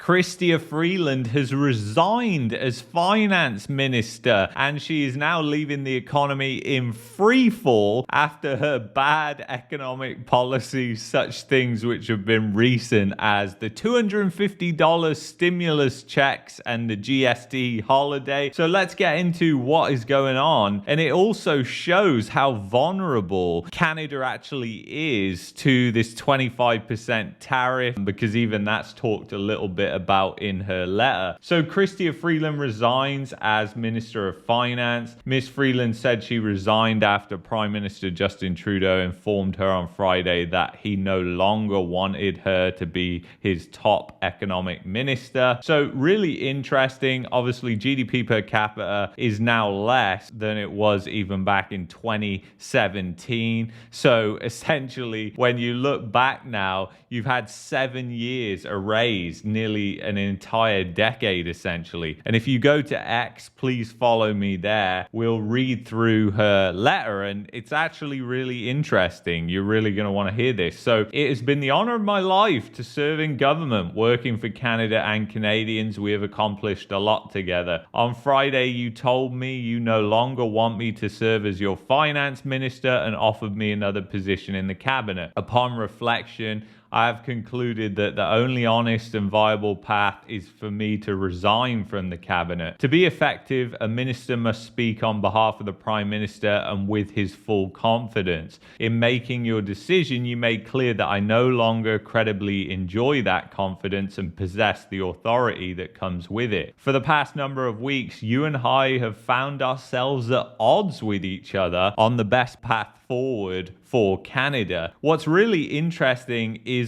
Chrystia Freeland has resigned as finance minister, and she is now leaving the economy in freefall after her bad economic policies, such things which have been recent as the $250 stimulus checks and the GST holiday. So let's get into what is going on. And it also shows how vulnerable Canada actually is to this 25% tariff, because even that's talked a little bit about in her letter. So Chrystia Freeland resigns as Minister of Finance. Miss Freeland said she resigned after Prime Minister Justin Trudeau informed her on Friday that he no longer wanted her to be his top economic minister. So really interesting. Obviously, GDP per capita is now less than it was even back in 2017. So essentially, when you look back now, you've had 7 years erased, nearly an entire decade essentially. And if you go to X, please follow me there. We'll read through her letter, and it's actually really interesting. You're really going to want to hear this. So it has been the honor of my life to serve in government, working for Canada and Canadians. We have accomplished a lot together. On Friday, you told me you no longer want me to serve as your finance minister and offered me another position in the cabinet. Upon reflection, I have concluded that the only honest and viable path is for me to resign from the cabinet. To be effective, a minister must speak on behalf of the Prime Minister and with his full confidence. In making your decision, you made clear that I no longer credibly enjoy that confidence and possess the authority that comes with it. For the past number of weeks, you and I have found ourselves at odds with each other on the best path forward for Canada. What's really interesting is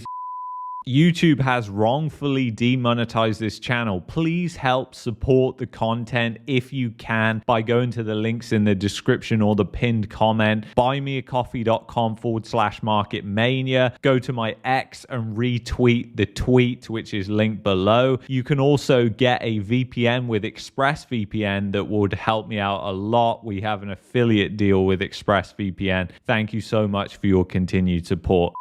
YouTube has wrongfully demonetized this channel. Please help support the content if you can by going to the links in the description or the pinned comment. buymeacoffee.com/marketmania. Go to my X and retweet the tweet, which is linked below. You can also get a VPN with ExpressVPN that would help me out a lot. We have an affiliate deal with ExpressVPN. Thank you so much for your continued support.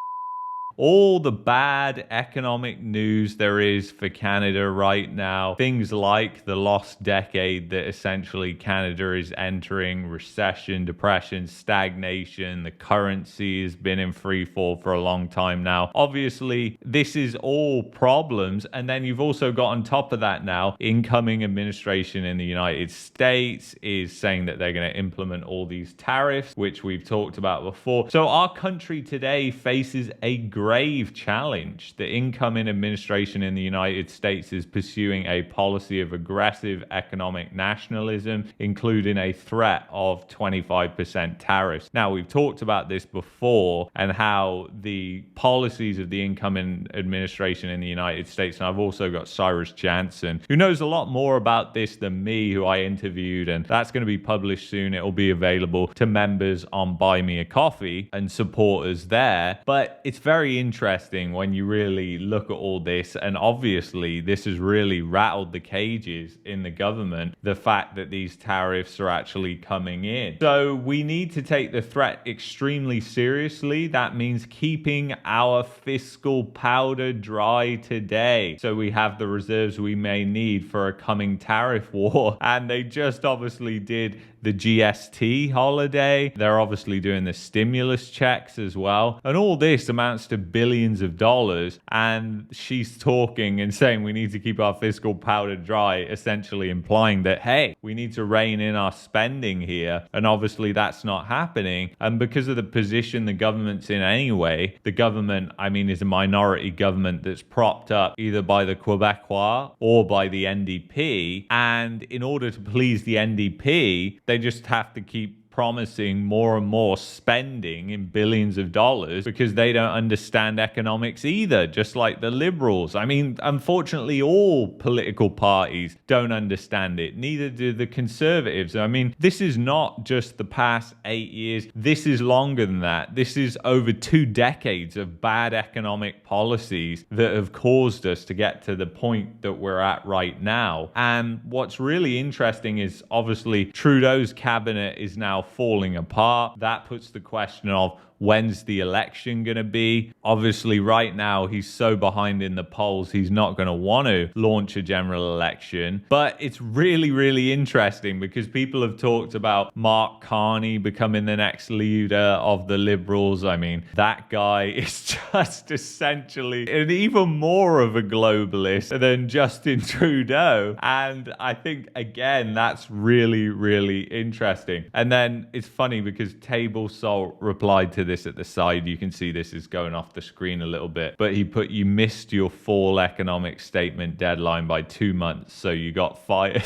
All the bad economic news there is for Canada right now, things like the lost decade that essentially Canada is entering, recession, depression, stagnation, the currency has been in free fall for a long time now. Obviously, this is all problems. And then you've also got on top of that now, incoming administration in the United States is saying that they're going to implement all these tariffs, which we've talked about before. So our country today faces a grave challenge. The incoming administration in the United States is pursuing a policy of aggressive economic nationalism, including a threat of 25% tariffs. Now, we've talked about this before and how the policies of the incoming administration in the United States, and I've also got Cyrus Jansen, who knows a lot more about this than me, who I interviewed, and that's going to be published soon. It will be available to members on Buy Me a Coffee and supporters there. But it's very interesting when you really look at all this, and obviously this has really rattled the cages in the government, the fact that these tariffs are actually coming in. So we need to take the threat extremely seriously. That means keeping our fiscal powder dry today, so we have the reserves we may need for a coming tariff war. And they just obviously did the GST holiday. They're obviously doing the stimulus checks as well. And all this amounts to billions of dollars. And she's talking and saying we need to keep our fiscal powder dry, essentially implying that, hey, we need to rein in our spending here. And obviously that's not happening. And because of the position the government's in anyway, the government, is a minority government that's propped up either by the Quebecois or by the NDP. And in order to please the NDP, they just have to keep promising more and more spending in billions of dollars because they don't understand economics either, just like the Liberals. Unfortunately, all political parties don't understand it. Neither do the Conservatives. This is not just the past 8 years. This is longer than that. This is over 2 decades of bad economic policies that have caused us to get to the point that we're at right now. And what's really interesting is obviously Trudeau's cabinet is now falling apart. That puts the question of When's the election going to be? Obviously, right now, he's so behind in the polls, he's not going to want to launch a general election. But it's really, really interesting because people have talked about Mark Carney becoming the next leader of the Liberals. I mean, that guy is just essentially an even more of a globalist than Justin Trudeau. And I think, again, that's really, really interesting. And then it's funny because Table Salt replied to this at the side. You can see this is going off the screen a little bit. But he put, "You missed your fall economic statement deadline by 2 months, so you got fired."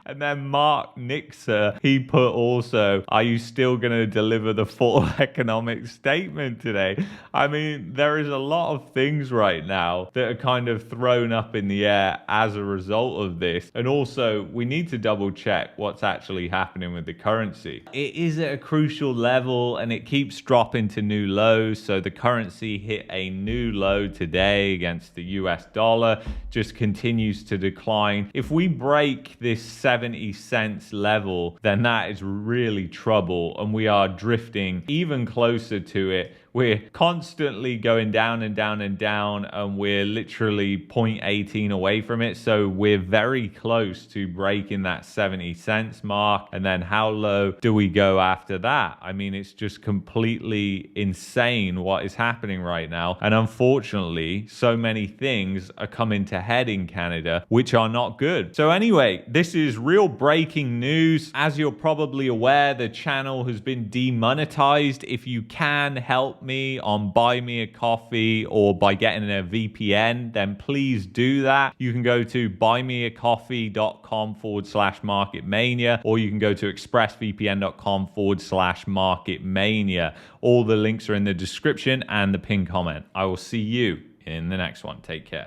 And then Mark Nixer, he put also, "Are you still going to deliver the full economic statement today?" I mean, there is a lot of things right now that are kind of thrown up in the air as a result of this. And also, we need to double check what's actually happening with the currency. It is at a crucial level and it keeps dropping to new lows. So the currency hit a new low today against the US dollar, just continues to decline. If we break this 70 cents level, then that is really trouble and we are drifting even closer to it. We're constantly going down and down and down, and we're literally 0.18 away from it. So we're very close to breaking that 70 cents mark. And then how low do we go after that? I mean, it's just completely insane what is happening right now. And unfortunately, so many things are coming to head in Canada, which are not good. So anyway, this is real breaking news. As you're probably aware, the channel has been demonetized. If you can help me on Buy Me a Coffee or by getting a VPN, then please do that. You can go to buymeacoffee.com/marketmania, or you can go to expressvpn.com/marketmania. All the links are in the description and the pinned comment. I will see you in the next one. Take care.